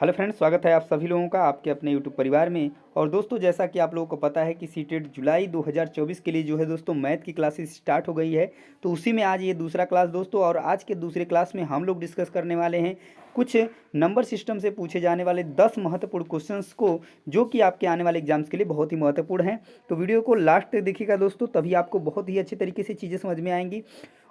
Hello friends, स्वागत है आप सभी लोगों का आपके अपने यूट्यूब परिवार में। और दोस्तों, जैसा कि आप लोगों को पता है कि सीटेट जुलाई 2024 के लिए जो है दोस्तों मैथ की क्लासेस स्टार्ट हो गई है। तो उसी में आज ये दूसरा क्लास दोस्तों, और आज के दूसरे क्लास में हम लोग डिस्कस करने वाले हैं कुछ नंबर सिस्टम से पूछे जाने वाले 10 महत्वपूर्ण क्वेश्चंस को, जो कि आपके आने वाले एग्जाम्स के लिए बहुत ही महत्वपूर्ण हैं। तो वीडियो को लास्ट तक देखिएगा दोस्तों, तभी आपको बहुत ही अच्छे तरीके से चीज़ें समझ में आएंगी।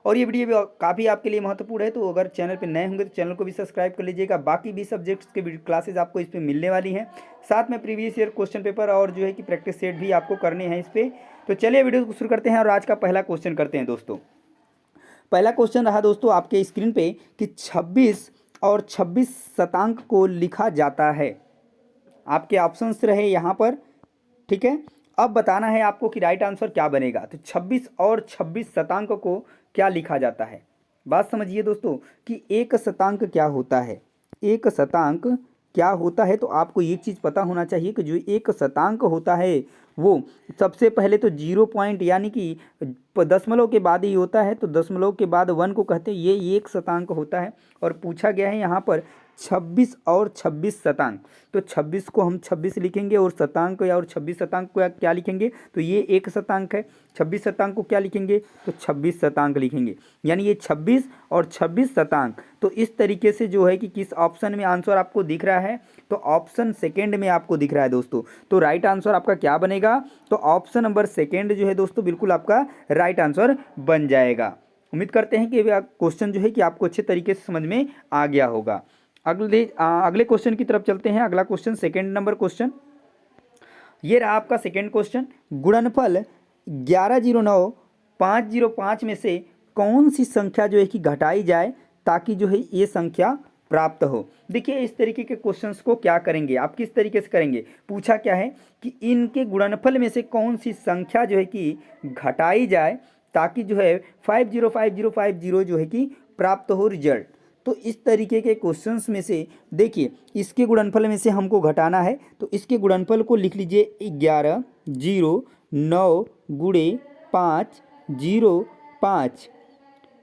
और ये वीडियो भी काफ़ी आपके लिए महत्वपूर्ण है, तो अगर चैनल पे नए होंगे तो चैनल को भी सब्सक्राइब कर लीजिएगा। बाकी भी सब्जेक्ट्स के क्लासेस आपको इस पे मिलने वाली हैं, साथ में प्रीवियस ईयर क्वेश्चन पेपर और जो है कि प्रैक्टिस सेट भी आपको करने हैं इस पर। तो चलिए वीडियो को शुरू करते हैं और आज का पहला क्वेश्चन करते हैं दोस्तों। पहला क्वेश्चन रहा दोस्तों आपके स्क्रीन पे कि 26 और 26 शतांक को लिखा जाता है। आपके ऑप्शंस रहे यहाँ पर, ठीक है। अब बताना है आपको कि राइट आंसर क्या बनेगा। तो 26 और 26 शतांक को क्या लिखा जाता है। बात समझिए दोस्तों कि एक शतांक क्या होता है। एक शतांक क्या होता है, तो आपको एक चीज़ पता होना चाहिए कि जो एक शतांक होता है वो सबसे पहले तो 0 पॉइंट यानी कि दशमलव के बाद ही होता है। तो दशमलव के बाद 1 को कहते हैं, ये एक शतांक होता है। और पूछा गया है यहाँ पर 26 और 26 शतांक। तो 26 को हम 26 लिखेंगे और शतांक या और 26 शतांक को क्या लिखेंगे, तो ये एक शतांक है। 26 शतांक को क्या लिखेंगे, तो 26 शतांक लिखेंगे। यानी ये 26 और 26 शतांक। तो इस तरीके से जो है कि किस ऑप्शन में आंसर आपको दिख रहा है, तो ऑप्शन सेकेंड में आपको दिख रहा है दोस्तों। तो राइट आंसर आपका क्या बनेगा, तो ऑप्शन नंबर सेकेंड जो है दोस्तों बिल्कुल आपका राइट आंसर बन जाएगा। उम्मीद करते हैं कि क्वेश्चन जो है कि आपको अच्छे तरीके से समझ में आ गया होगा। अगले क्वेश्चन की तरफ चलते हैं। अगला क्वेश्चन सेकेंड नंबर क्वेश्चन, ये रहा आपका सेकेंड क्वेश्चन। गुणनफल 1109,505 में से कौन सी संख्या जो है कि घटाई जाए ताकि जो है ये संख्या प्राप्त हो। देखिए, इस तरीके के क्वेश्चंस को क्या करेंगे आप, किस तरीके से करेंगे। पूछा क्या है कि इनके गुणनफल में से कौन सी संख्या जो है कि घटाई जाए ताकि जो है 505050 जो है कि प्राप्त हो रिजल्ट। तो इस तरीके के क्वेश्चंस में से देखिए, इसके गुणनफल में से हमको घटाना है। तो इसके गुणनफल को लिख लीजिए 1109 गुणे 505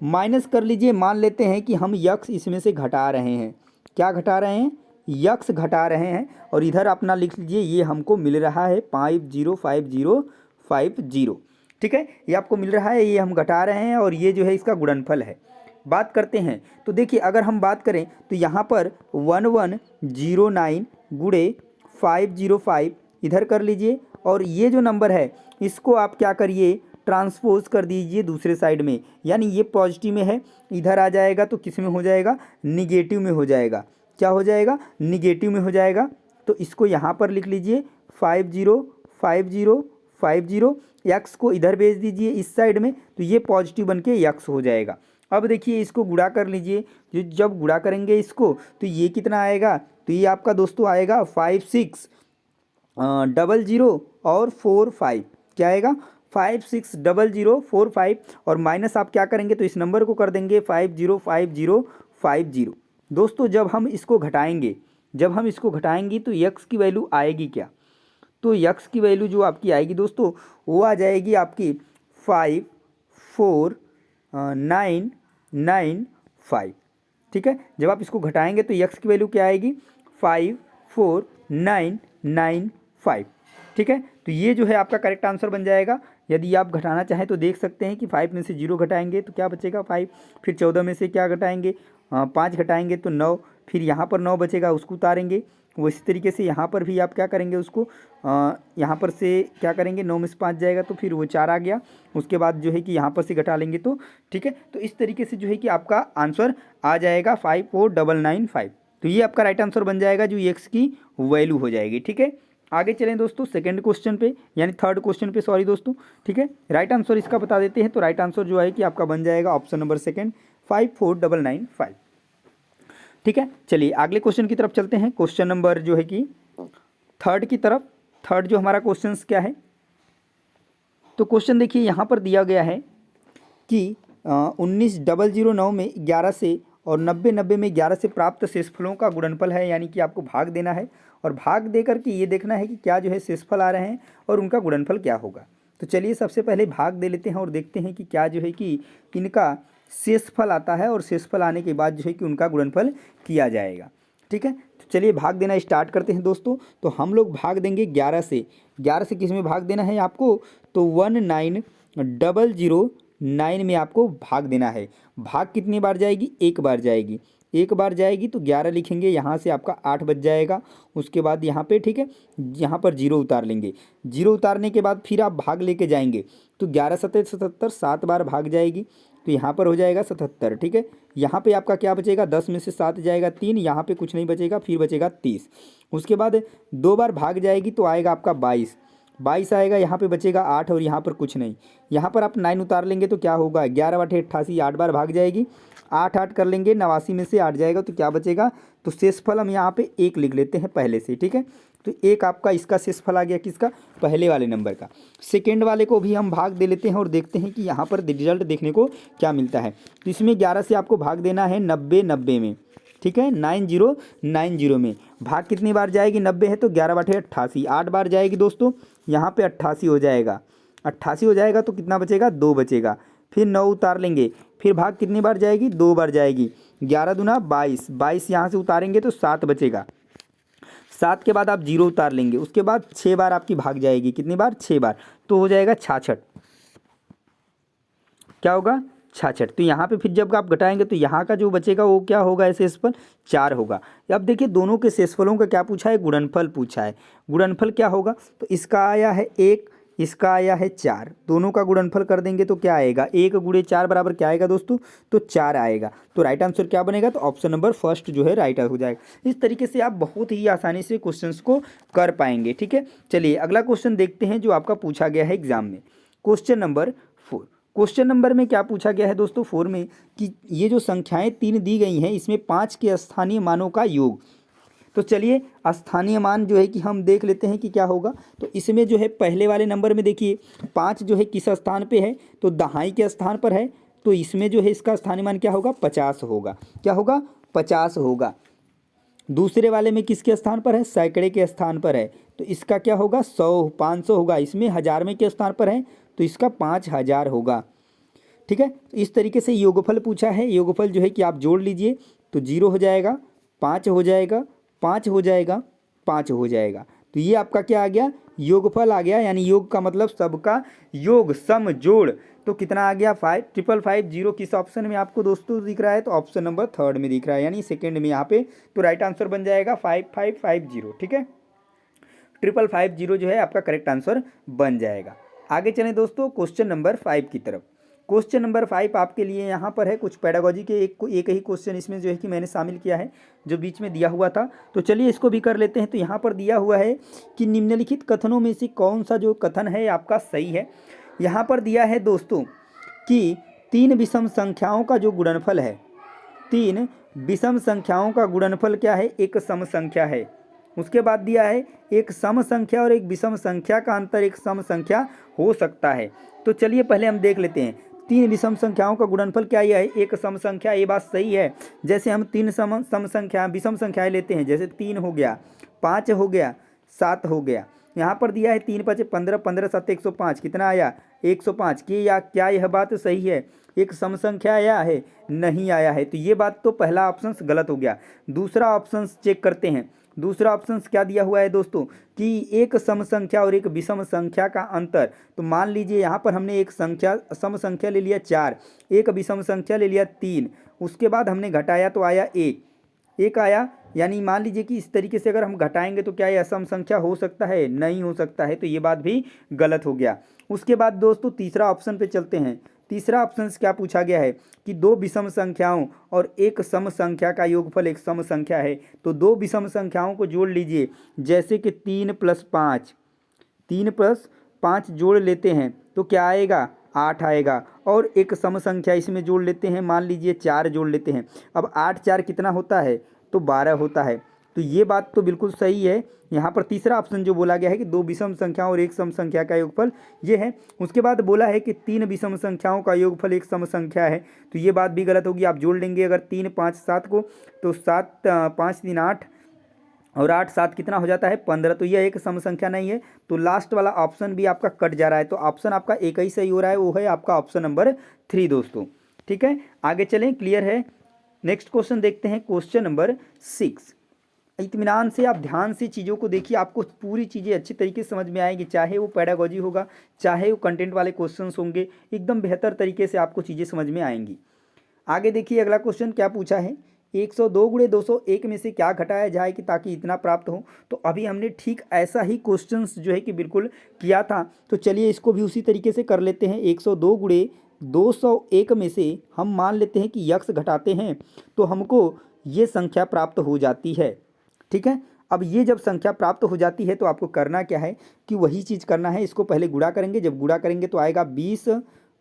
माइनस कर लीजिए। मान लेते हैं कि हम यक्स इसमें से घटा रहे हैं। क्या घटा रहे हैं, यक्स घटा रहे हैं। और इधर अपना लिख लीजिए, ये हमको मिल रहा है 505050। ठीक है, ये आपको मिल रहा है, ये हम घटा रहे हैं और ये जो है इसका गुणनफल है। बात करते हैं तो देखिए, अगर हम बात करें तो यहाँ पर 1109 गुणे 505 इधर कर लीजिए। और ये जो नंबर है इसको आप क्या करिए, ट्रांसपोज कर दीजिए दूसरे साइड में। यानी ये पॉजिटिव में है, इधर आ जाएगा तो किस में हो जाएगा, निगेटिव में हो जाएगा। क्या हो जाएगा, निगेटिव में हो जाएगा। तो इसको यहाँ पर लिख लीजिए 505050। यक्स को इधर भेज दीजिए इस साइड में, तो ये पॉजिटिव बन के यक्स हो जाएगा। अब देखिए, इसको गुणा कर लीजिए। जब गुणा करेंगे इसको तो ये कितना आएगा, तो ये आपका दोस्तों आएगा 5600 और 45। क्या आएगा, 560045। और माइनस आप क्या करेंगे, तो इस नंबर को कर देंगे 505050। दोस्तों, जब हम इसको घटाएंगे तो यक्स की वैल्यू आएगी क्या, तो यक्स की वैल्यू जो आपकी आएगी दोस्तों वो आ जाएगी आपकी 54995। ठीक है, जब आप इसको घटाएंगे तो यक्स की वैल्यू क्या आएगी, 54995। ठीक है, तो ये जो है आपका करेक्ट आंसर बन जाएगा। यदि आप घटाना चाहें तो देख सकते हैं कि 5 में से 0 घटाएंगे तो क्या बचेगा 5। फिर 14 में से क्या घटाएंगे, 5 घटाएंगे तो 9। फिर यहाँ पर 9 बचेगा, उसको उतारेंगे। वो इसी तरीके से यहाँ पर भी आप क्या करेंगे, उसको यहाँ पर से क्या करेंगे, 9 में से 5 जाएगा तो फिर वो 4 आ गया। उसके बाद जो है कि यहाँ पर से घटा लेंगे तो ठीक है। तो इस तरीके से जो है कि आपका आंसर आ जाएगा 54995। तो ये आपका राइट आंसर बन जाएगा, जो एक्स की वैल्यू हो जाएगी। ठीक है, आगे चलें दोस्तों सेकंड क्वेश्चन पे, यानी थर्ड क्वेश्चन पे, सॉरी दोस्तों। ठीक है, राइट आंसर इसका बता देते हैं। तो राइट आंसर जो है कि आपका बन जाएगा ऑप्शन नंबर सेकंड 54995। ठीक है, चलिए अगले क्वेश्चन की तरफ चलते हैं। क्वेश्चन नंबर जो है कि थर्ड की तरफ। थर्ड जो हमारा क्वेश्चन क्या है, तो क्वेश्चन देखिए यहाँ पर दिया गया है कि 19,009 में 11 से और 90,90 में 11 से प्राप्त शेषफलों का गुणनफल है। यानी कि आपको भाग देना है और भाग दे करके ये देखना है कि क्या जो है शेषफल आ रहे हैं और उनका गुणनफल क्या होगा। तो चलिए सबसे पहले भाग दे लेते हैं और देखते हैं कि क्या जो है कि इनका शेषफल आता है और शेषफल आने के बाद जो है कि उनका गुणनफल किया जाएगा। ठीक है, तो चलिए भाग देना स्टार्ट करते हैं दोस्तों। तो हम लोग भाग देंगे 11 से। 11 से किस में भाग देना है आपको, तो 19009 में आपको भाग देना है। भाग कितनी बार जाएगी, एक बार जाएगी। एक बार जाएगी तो 11 लिखेंगे, यहाँ से आपका 8 बच जाएगा। उसके बाद यहाँ पे ठीक है, यहाँ पर जीरो उतार लेंगे। जीरो उतारने के बाद फिर आप भाग लेके जाएंगे तो 11 सत्तर 77, 7 बार भाग जाएगी तो यहाँ पर हो जाएगा 77। ठीक है, यहाँ पे आपका क्या बचेगा, 10 में से 7 जाएगा 3, यहाँ पे कुछ नहीं बचेगा, फिर बचेगा 30। उसके बाद 2 बार भाग जाएगी तो आएगा आपका 22। 22 आएगा, यहाँ पे बचेगा 8 और यहाँ पर कुछ नहीं। यहाँ पर आप 9 उतार लेंगे तो क्या होगा, 11 बटे 88, 8 बार भाग जाएगी। 8 8 कर लेंगे, 89 में से 8 जाएगा तो क्या बचेगा, तो शेषफल हम यहाँ पे 1 लिख लेते हैं पहले से। ठीक है, तो एक आपका इसका शेषफल आ गया, किसका, पहले वाले नंबर का। सेकेंड वाले को भी हम भाग दे लेते हैं और देखते हैं कि यहाँ पर रिजल्ट देखने को क्या मिलता है। तो इसमें 11 से आपको भाग देना है 90 90 में। ठीक है, 9090 में भाग कितनी बार जाएगी, 90 है तो 11 बटे 88, 8 बार जाएगी दोस्तों, यहाँ पे 88 हो जाएगा। 88 हो जाएगा तो कितना बचेगा, 2 बचेगा। फिर 9 उतार लेंगे, फिर भाग कितनी बार जाएगी, 2 बार जाएगी। 11 दूना 22, 22 यहाँ से उतारेंगे तो 7 बचेगा। 7 के बाद आप जीरो उतार लेंगे, उसके बाद 6 बार आपकी भाग जाएगी, कितनी बार, 6 बार, तो हो जाएगा 66। क्या होगा, 66। तो यहाँ पे फिर जब आप घटाएंगे तो यहाँ का जो बचेगा वो क्या होगा, शेषफल 4 होगा। अब देखिए दोनों के शेषफलों का क्या पूछा है, गुणनफल पूछा है। गुणनफल क्या होगा, तो इसका आया है 1, इसका आया है 4, दोनों का गुणनफल कर देंगे तो क्या आएगा, 1 गुणे 4 बराबर क्या आएगा दोस्तों, तो 4 आएगा। तो राइट आंसर क्या बनेगा, तो ऑप्शन नंबर फर्स्ट जो है राइट हो जाएगा। इस तरीके से आप बहुत ही आसानी से क्वेश्चंस को कर पाएंगे। ठीक है, चलिए अगला क्वेश्चन देखते हैं जो आपका पूछा गया है एग्जाम में। Question number 4। क्वेश्चन नंबर में क्या पूछा गया है दोस्तों 4 में, कि ये जो संख्याएं 3 दी गई हैं इसमें 5 के स्थानीय मानों का योग। तो चलिए स्थानीय मान जो है कि हम देख लेते हैं कि क्या होगा। तो इसमें जो है पहले वाले नंबर में देखिए 5 जो है किस स्थान पे है, तो दहाई के स्थान पर है। तो इसमें जो है इसका स्थानीय मान क्या होगा, 50 होगा। क्या होगा, 50 होगा। दूसरे वाले में किसके स्थान पर है, सैकड़े के स्थान पर है, तो इसका क्या होगा, 100 500 होगा। इसमें हज़ार में के स्थान पर है तो इसका 5000 होगा। ठीक है, तो इस तरीके से योगफल पूछा है। योगफल जो है कि आप जोड़ लीजिए तो 0 हो जाएगा, 5 हो जाएगा, 5 हो जाएगा, 5 हो जाएगा। तो ये आपका क्या आ गया, योगफल आ गया। यानी योग का मतलब सबका योग, सम जोड़। तो कितना आ गया, 5550। किस ऑप्शन में आपको दोस्तों दिख रहा है, तो ऑप्शन नंबर 3 में दिख रहा है, यानी सेकेंड में यहाँ पे। तो राइट आंसर बन जाएगा 5550। ठीक है, 5550 जो है आपका करेक्ट आंसर बन जाएगा। आगे चलें दोस्तों क्वेश्चन नंबर 5 की तरफ। क्वेश्चन नंबर 5 आपके लिए यहाँ पर है कुछ पेडागोजी के एक ही क्वेश्चन इसमें जो है कि मैंने शामिल किया है, जो बीच में दिया हुआ था। तो चलिए इसको भी कर लेते हैं। तो यहाँ पर दिया हुआ है कि निम्नलिखित कथनों में से कौन सा जो कथन है आपका सही है। यहाँ पर दिया है दोस्तों कि 3 विषम संख्याओं का जो गुणनफल है, 3 विषम संख्याओं का गुणनफल क्या है, एक सम संख्या है। उसके बाद दिया है एक सम संख्या और एक विषम संख्या का अंतर एक सम संख्या हो सकता है। तो चलिए पहले हम देख लेते हैं 3 विषम संख्याओं का गुणनफल क्या है, एक सम संख्या। ये बात सही है। जैसे हम 3 सम संख्या विषम संख्याएं लेते हैं, जैसे 3 हो गया, 5 हो गया, 7 हो गया। यहाँ पर दिया है 3 5 15, 15 7 105, कितना आया, 105। कि या क्या यह बात सही है, एक सम संख्या आया है, नहीं आया है। तो ये बात तो पहला ऑप्शन गलत हो गया। दूसरा ऑप्शन चेक करते हैं। दूसरा ऑप्शन क्या दिया हुआ है दोस्तों, कि एक सम संख्या और एक विषम संख्या का अंतर। तो मान लीजिए यहाँ पर हमने एक संख्या सम संख्या ले लिया 4, एक विषम संख्या ले लिया 3, उसके बाद हमने घटाया तो आया 1 आया। यानी मान लीजिए कि इस तरीके से अगर हम घटाएंगे तो क्या यह असम संख्या हो सकता है, नहीं हो सकता है। तो ये बात भी गलत हो गया। उसके बाद दोस्तों तीसरा ऑप्शन पे चलते हैं। तीसरा ऑप्शन क्या पूछा गया है कि 2 विषम संख्याओं और एक सम संख्या का योगफल एक सम संख्या है। तो 2 विषम संख्याओं को जोड़ लीजिए, जैसे कि 3 + 5, 3 + 5 जोड़ लेते हैं तो क्या आएगा, 8 आएगा। और एक सम संख्या इसमें जोड़ लेते हैं, मान लीजिए 4 जोड़ लेते हैं। अब 8 4 कितना होता है, तो 12 होता है। तो ये बात तो बिल्कुल सही है। यहाँ पर तीसरा ऑप्शन जो बोला गया है कि 2 विषम संख्या और एक सम संख्या का योगफल ये है। उसके बाद बोला है कि 3 विषम संख्याओं का योगफल एक सम संख्या है। तो ये बात भी गलत होगी। आप जोड़ लेंगे अगर 3 5 7 को, तो 7 5 3 8 और 8 7 कितना हो जाता है, 15। तो यह एक सम संख्या नहीं है। तो लास्ट वाला ऑप्शन भी आपका कट जा रहा है। तो ऑप्शन आपका एक ही सही हो रहा है, वो है आपका ऑप्शन नंबर 3 दोस्तों। ठीक है, आगे चलें, क्लियर है। नेक्स्ट क्वेश्चन देखते हैं, क्वेश्चन नंबर 6। इत्मीनान से आप ध्यान से चीज़ों को देखिए, आपको पूरी चीज़ें अच्छी तरीके से समझ में आएगी, चाहे वो पेडागोजी होगा, चाहे वो कंटेंट वाले क्वेश्चंस होंगे, एकदम बेहतर तरीके से आपको चीज़ें समझ में आएंगी। आगे देखिए अगला क्वेश्चन क्या पूछा है, 102 गुणे 201 में से क्या घटाया जाए कि ताकि इतना प्राप्त हो। तो अभी हमने ठीक ऐसा ही क्वेश्चंस जो है कि बिल्कुल किया था, तो चलिए इसको भी उसी तरीके से कर लेते हैं। 102 गुणे 201 में से हम मान लेते हैं कि यक्स घटाते हैं तो हमको ये संख्या प्राप्त हो जाती है। ठीक है, अब ये जब संख्या प्राप्त हो जाती है तो आपको करना क्या है कि वही चीज़ करना है, इसको पहले गुणा करेंगे, जब गुणा करेंगे तो आएगा 20,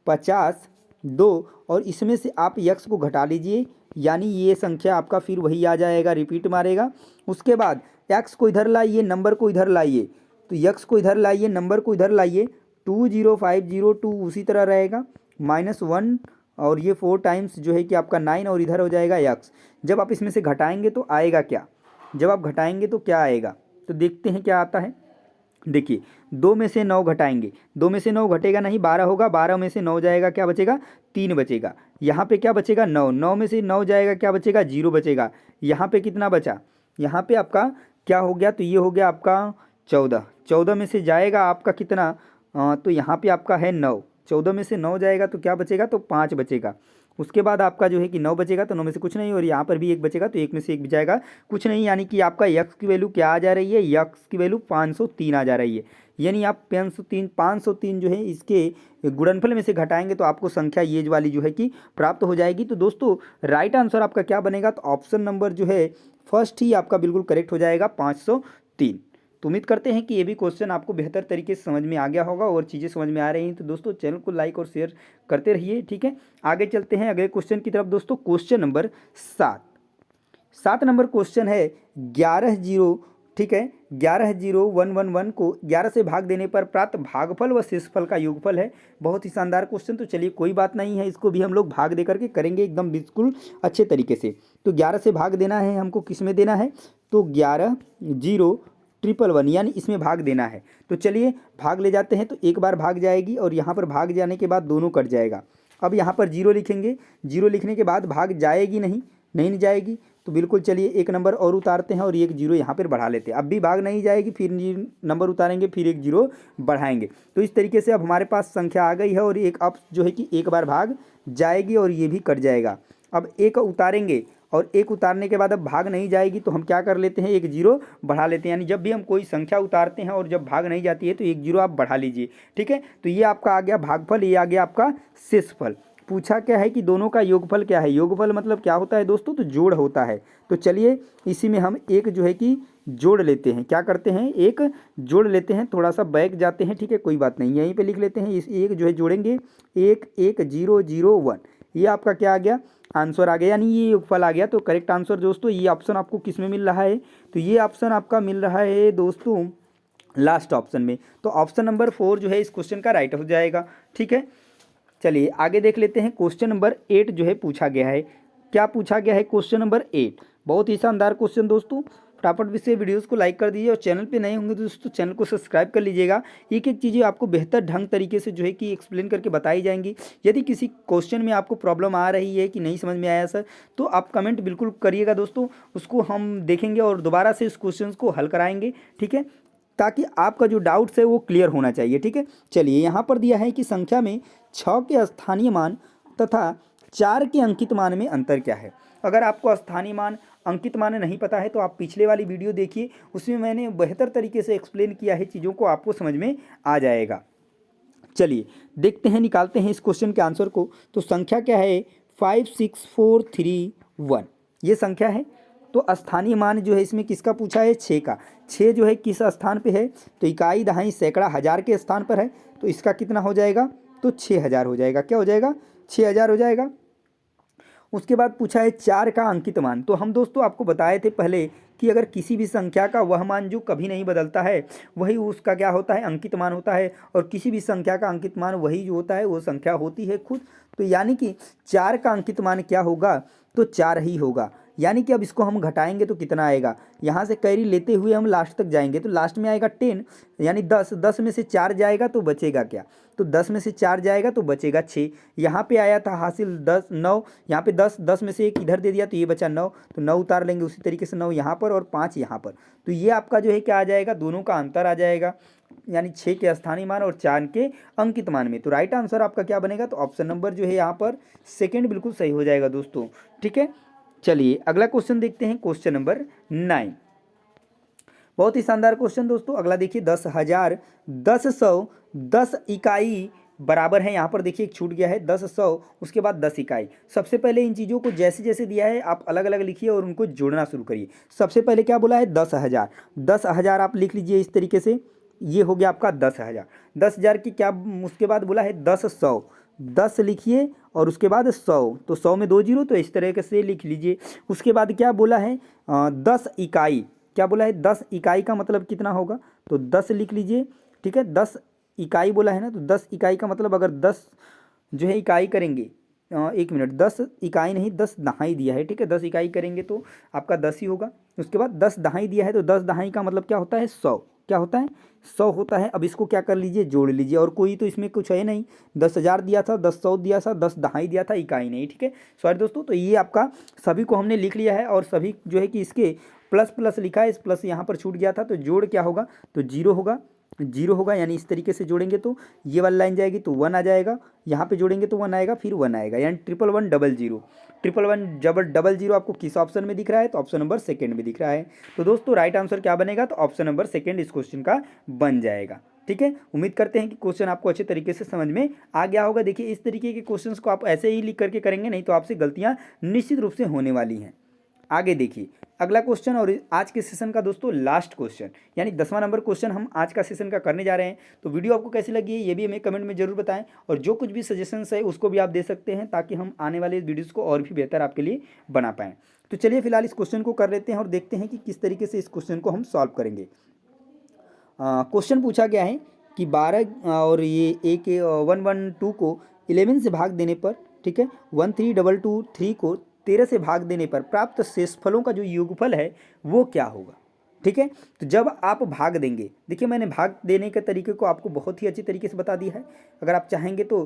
50, 2 और इसमें से आप यक्स को घटा लीजिए, यानी ये संख्या आपका फिर वही आ जाएगा, रिपीट मारेगा। उसके बाद एक्स को इधर लाइए, नंबर को इधर लाइए, तो यक्स को इधर लाइए, नंबर को इधर लाइए, 20502 उसी तरह रहेगा, -1 और ये 4 टाइम्स जो है कि आपका 9 और इधर हो जाएगा यक्स। जब आप इसमें से घटाएंगे तो आएगा क्या, जब आप घटाएंगे तो क्या आएगा, तो देखते हैं क्या आता है। देखिए 2 में से 9 घटाएंगे, 2 में से 9 घटेगा नहीं, 12 होगा, 12 में से 9 जाएगा, क्या बचेगा, 3 बचेगा। यहाँ पे क्या बचेगा, 9, 9 में से 9 जाएगा, क्या बचेगा, 0 बचेगा। यहाँ पे कितना बचा, यहाँ पे आपका क्या हो गया, तो ये हो गया आपका 14, 14 में से जाएगा आपका कितना, तो यहाँ पे आपका है 9, 14 में से 9 जाएगा तो क्या बचेगा, तो 5 बचेगा। उसके बाद आपका जो है कि 9 बचेगा, तो 9 में से कुछ नहीं, और यहाँ पर भी 1 बचेगा, तो 1 में से 1 जाएगा, कुछ नहीं, यानी कि आपका यक्स की वैल्यू क्या आ जा रही है, यक्स की वैल्यू 503 आ जा रही है। यानी आप 503 जो है इसके गुणनफल में से घटाएंगे तो आपको संख्या ये वाली जो है कि प्राप्त हो जाएगी। तो दोस्तों राइट आंसर आपका क्या बनेगा, तो ऑप्शन नंबर जो है फर्स्ट ही आपका बिल्कुल करेक्ट हो जाएगा, 503। तो उम्मीद करते हैं कि ये भी क्वेश्चन आपको बेहतर तरीके से समझ में आ गया होगा और चीज़ें समझ में आ रही हैं। तो दोस्तों चैनल को लाइक और शेयर करते रहिए। ठीक है, आगे चलते हैं अगले क्वेश्चन की तरफ। दोस्तों क्वेश्चन नंबर 7 नंबर क्वेश्चन है 11 ठीक है, 110111 को 11 से भाग देने पर प्राप्त भागफल व शेषफल का योगफल है। बहुत ही शानदार क्वेश्चन, तो चलिए कोई बात नहीं है, इसको भी हम लोग भाग दे करके करेंगे एकदम बिल्कुल अच्छे तरीके से। तो 11 से भाग देना है हमको, किस में देना है, तो 11,0,1,1,1 यानी इसमें भाग देना है। तो चलिए भाग ले जाते हैं, तो एक बार भाग जाएगी और यहाँ पर भाग जाने के बाद दोनों कट जाएगा। अब यहाँ पर 0 लिखेंगे, 0 लिखने के बाद भाग जाएगी नहीं जाएगी, तो बिल्कुल चलिए एक नंबर और उतारते हैं और एक 0 यहाँ पर बढ़ा लेते हैं। अब भी भाग नहीं जाएगी, फिर नंबर उतारेंगे, फिर एक 0 बढ़ाएंगे। तो इस तरीके से अब हमारे पास संख्या आ गई है और एक अब जो है कि एक बार भाग जाएगी और ये भी कट जाएगा। अब एक उतारेंगे और एक उतारने के बाद अब भाग नहीं जाएगी, तो हम क्या कर लेते हैं, एक 0 बढ़ा लेते हैं। यानी जब भी हम कोई संख्या उतारते हैं और जब भाग नहीं जाती है तो एक 0 आप बढ़ा लीजिए। ठीक है, तो ये आपका आ गया भागफल, ये आ गया आपका शेषफल। पूछा क्या है कि दोनों का योगफल क्या है। योगफल मतलब क्या होता है दोस्तों, तो जोड़ होता है। तो चलिए इसी में हम एक जो है कि जोड़ लेते हैं, क्या करते हैं, एक जोड़ लेते हैं, थोड़ा सा बैक जाते हैं। ठीक है, कोई बात नहीं, यहीं पे लिख लेते हैं, इस एक जो है जोड़ेंगे, 1,1,0,0,1, ये आपका क्या आ गया, आंसर आ गया, यानी ये योगफल आ गया। तो करेक्ट आंसर दोस्तों ये ऑप्शन आपको किस में मिल रहा है, तो ये ऑप्शन आपका मिल रहा है दोस्तों लास्ट ऑप्शन में। तो ऑप्शन नंबर 4 जो है इस क्वेश्चन का राइट हो जाएगा। ठीक है, चलिए आगे देख लेते हैं। क्वेश्चन नंबर 8 जो है पूछा गया है, क्या पूछा गया है, क्वेश्चन नंबर 8 बहुत ही शानदार क्वेश्चन। दोस्तों फटाफट से वीडियोस को लाइक कर दीजिए और चैनल पे नए होंगे तो दोस्तों चैनल को सब्सक्राइब कर लीजिएगा। एक एक चीज़ें आपको बेहतर ढंग तरीके से जो है कि एक्सप्लेन करके बताई जाएंगी। यदि किसी क्वेश्चन में आपको प्रॉब्लम आ रही है कि नहीं समझ में आया सर, तो आप कमेंट बिल्कुल करिएगा दोस्तों, उसको हम देखेंगे और दोबारा से इस क्वेश्चन को हल कराएंगे। ठीक है, ताकि आपका जो डाउट्स है वो क्लियर होना चाहिए। ठीक है, चलिए यहाँ पर दिया है कि संख्या में 6 के स्थानीय मान तथा 4 के अंकित मान में अंतर क्या है। अगर आपको स्थानीय मान अंकित मान नहीं पता है तो आप पिछले वाली वीडियो देखिए, उसमें मैंने बेहतर तरीके से एक्सप्लेन किया है चीज़ों को, आपको समझ में आ जाएगा। चलिए देखते हैं, निकालते हैं इस क्वेश्चन के आंसर को। तो संख्या क्या है, 56431 ये संख्या है। तो स्थानीय मान जो है इसमें किसका पूछा है, 6 का। 6 जो है किस स्थान पे है, तो इकाई, दहाई, सैकड़ा, हज़ार के स्थान पर है। तो इसका कितना हो जाएगा, तो 6000 हो जाएगा। क्या हो जाएगा, 6000 हो जाएगा। उसके बाद पूछा है 4 का अंकित मान। तो हम दोस्तों आपको बताए थे पहले कि अगर किसी भी संख्या का वह मान जो कभी नहीं बदलता है वही उसका क्या होता है, अंकित मान होता है। और किसी भी संख्या का अंकित मान वही जो होता है वो संख्या होती है खुद। तो यानी कि 4 का अंकित मान क्या होगा, तो 4 ही होगा। यानी कि अब इसको हम घटाएंगे तो कितना आएगा, यहाँ से कैरी लेते हुए हम लास्ट तक जाएंगे तो लास्ट में आएगा 10, यानी 10, 10 में से 4 जाएगा तो बचेगा क्या, तो 10 में से 4 जाएगा तो बचेगा 6। यहाँ पे आया था हासिल 10 9, यहाँ पे 10, 10 में से एक इधर दे दिया तो ये बचा 9, तो 9 उतार लेंगे, उसी तरीके से 9 यहाँ पर और 5 यहाँ पर, तो ये आपका जो है क्या आ जाएगा, दोनों का अंतर आ जाएगा, यानी 6 के स्थानीय मान और 4 के अंकित मान में। तो राइट आंसर आपका क्या बनेगा, तो ऑप्शन नंबर जो है यहाँ पर सेकंड बिल्कुल सही हो जाएगा दोस्तों। ठीक है, चलिए अगला क्वेश्चन देखते हैं, क्वेश्चन नंबर 9। बहुत ही शानदार क्वेश्चन दोस्तों। अगला देखिए, 10,000 10,100 10 इकाई बराबर है, यहाँ पर देखिए एक छूट गया है 10,100 उसके बाद 10 इकाई। सबसे पहले इन चीज़ों को जैसे जैसे दिया है आप अलग अलग लिखिए और उनको जोड़ना शुरू करिए। सबसे पहले क्या बोला है, 10,000, 10,000 आप लिख लीजिए इस तरीके से, ये हो गया आपका 10,000। 10,000 की क्या उसके बाद बोला है 10,100, 10 लिखिए और उसके बाद 100, तो 100 में 2 जीरो, तो इस तरीके से लिख लीजिए। उसके बाद क्या बोला है 10 इकाई, क्या बोला है 10 इकाई का मतलब कितना होगा, तो 10 लिख लीजिए। ठीक है, 10 इकाई बोला है ना, तो 10 इकाई का मतलब अगर 10 जो है इकाई करेंगे, 1 मिनट, 10 इकाई नहीं 10 दहाई दिया है। ठीक है, 10 इकाई करेंगे तो आपका 10 ही होगा। उसके बाद 10 दहाई दिया है, तो 10 दहाई का मतलब क्या होता है 100, क्या होता है 100 होता है। अब इसको क्या कर लीजिए, जोड़ लीजिए, और कोई तो इसमें कुछ है नहीं, 10,000 दिया था, 10,100 दिया था, 10 दहाई दिया था, इकाई नहीं। ठीक है, सॉरी दोस्तों, तो ये आपका सभी को हमने लिख लिया है और सभी जो है कि इसके प्लस प्लस लिखा है, इस प्लस यहाँ पर छूट गया था, तो जोड़ क्या होगा, तो जीरो होगा, जीरो होगा, यानी इस तरीके से जोड़ेंगे तो ये वाली लाइन जाएगी तो 1 आ जाएगा, यहाँ पे जोड़ेंगे तो 1 आएगा, फिर 1 आएगा, यानी 1110, 1110 आपको किस ऑप्शन में दिख रहा है, तो ऑप्शन नंबर सेकंड में दिख रहा है। तो दोस्तों राइट आंसर क्या बनेगा, तो ऑप्शन नंबर सेकंड इस क्वेश्चन का बन जाएगा। ठीक है, उम्मीद करते हैं कि क्वेश्चन आपको अच्छे तरीके से समझ में आ गया होगा। देखिए इस तरीके के क्वेश्चंस को आप ऐसे ही लिख करके करेंगे, नहीं तो आपसे गलतियाँ निश्चित रूप से होने वाली हैं। आगे देखिए अगला क्वेश्चन और आज के सेशन का दोस्तों लास्ट क्वेश्चन, यानी 10वां नंबर क्वेश्चन हम आज का सेशन का करने जा रहे हैं। तो वीडियो आपको कैसी लगी है ये भी हमें कमेंट में जरूर बताएं, और जो कुछ भी सजेशंस है उसको भी आप दे सकते हैं, ताकि हम आने वाले वीडियोज़ को और भी बेहतर आपके लिए बना पाएँ। तो चलिए फिलहाल इस क्वेश्चन को कर लेते हैं और देखते हैं कि किस तरीके से इस क्वेश्चन को हम सॉल्व करेंगे। क्वेश्चन पूछा गया है कि 12 और ये एक 112 को 11 से भाग देने पर, ठीक है, 1322 को 13 से भाग देने पर प्राप्त शेषफलों का जो योगफल है वो क्या होगा। ठीक है, तो जब आप भाग देंगे, देखिए मैंने भाग देने के तरीके को आपको बहुत ही अच्छी तरीके से बता दिया है, अगर आप चाहेंगे तो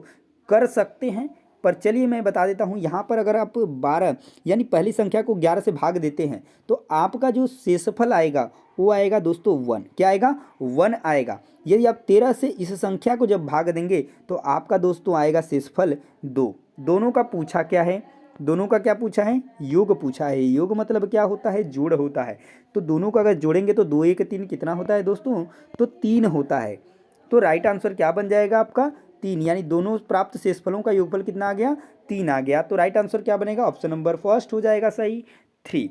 कर सकते हैं, पर चलिए मैं बता देता हूँ। यहाँ पर अगर आप 12 यानी पहली संख्या को 11 से भाग देते हैं तो आपका जो शेषफल आएगा वो आएगा दोस्तों 1, क्या आएगा 1 आएगा। यदि आप 13 से इस संख्या को जब भाग देंगे तो आपका दोस्तों आएगा शेषफल 2। दोनों का पूछा क्या है, दोनों का क्या पूछा है, योग पूछा है। योग मतलब क्या होता है, जोड़ होता है। तो दोनों का अगर जोड़ेंगे तो 2 1 3 कितना होता है दोस्तों, तो 3 होता है। तो राइट आंसर क्या बन जाएगा आपका 3, यानी दोनों प्राप्त शेषफलों का योगफल कितना आ गया, 3 आ गया। तो राइट आंसर क्या बनेगा, ऑप्शन नंबर फर्स्ट हो जाएगा सही, 3।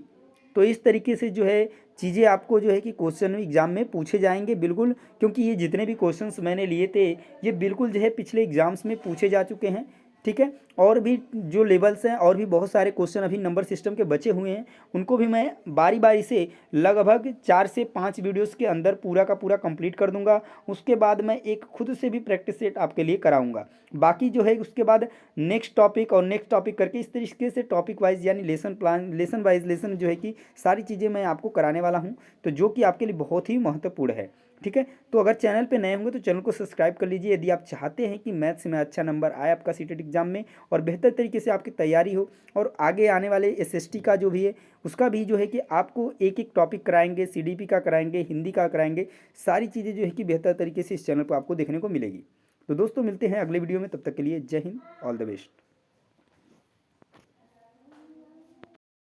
तो इस तरीके से जो है चीज़ें आपको जो है कि क्वेश्चन एग्जाम में पूछे जाएंगे बिल्कुल, क्योंकि ये जितने भी क्वेश्चंस मैंने लिए थे ये बिल्कुल जो है पिछले एग्जाम्स में पूछे जा चुके हैं। ठीक है, और भी जो लेवल्स हैं और भी बहुत सारे क्वेश्चन अभी नंबर सिस्टम के बचे हुए हैं, उनको भी मैं बारी बारी से लगभग 4 से 5 वीडियोस के अंदर पूरा का पूरा कंप्लीट कर दूंगा। उसके बाद मैं एक खुद से भी प्रैक्टिस सेट आपके लिए कराऊंगा। बाकी जो है उसके बाद नेक्स्ट टॉपिक और नेक्स्ट टॉपिक करके इस तरीके से टॉपिक वाइज यानी lesson plan, lesson wise lesson जो है कि सारी चीज़ें मैं आपको कराने वाला हूँ, तो जो कि आपके लिए बहुत ही महत्वपूर्ण है। ठीक है, तो अगर चैनल पे नए होंगे तो चैनल को सब्सक्राइब कर लीजिए, यदि आप चाहते हैं कि मैथ्स में अच्छा नंबर आए आपका सीटेट एग्जाम में और बेहतर तरीके से आपकी तैयारी हो, और आगे आने वाले एसएसटी का जो भी है उसका भी जो है कि आपको एक एक टॉपिक कराएंगे, सीडीपी का कराएंगे, हिंदी का कराएंगे, सारी चीज़ें जो है कि बेहतर तरीके से इस चैनल पर आपको देखने को मिलेगी। तो दोस्तों मिलते हैं अगले वीडियो में, तब तक के लिए जय हिंद, ऑल द बेस्ट।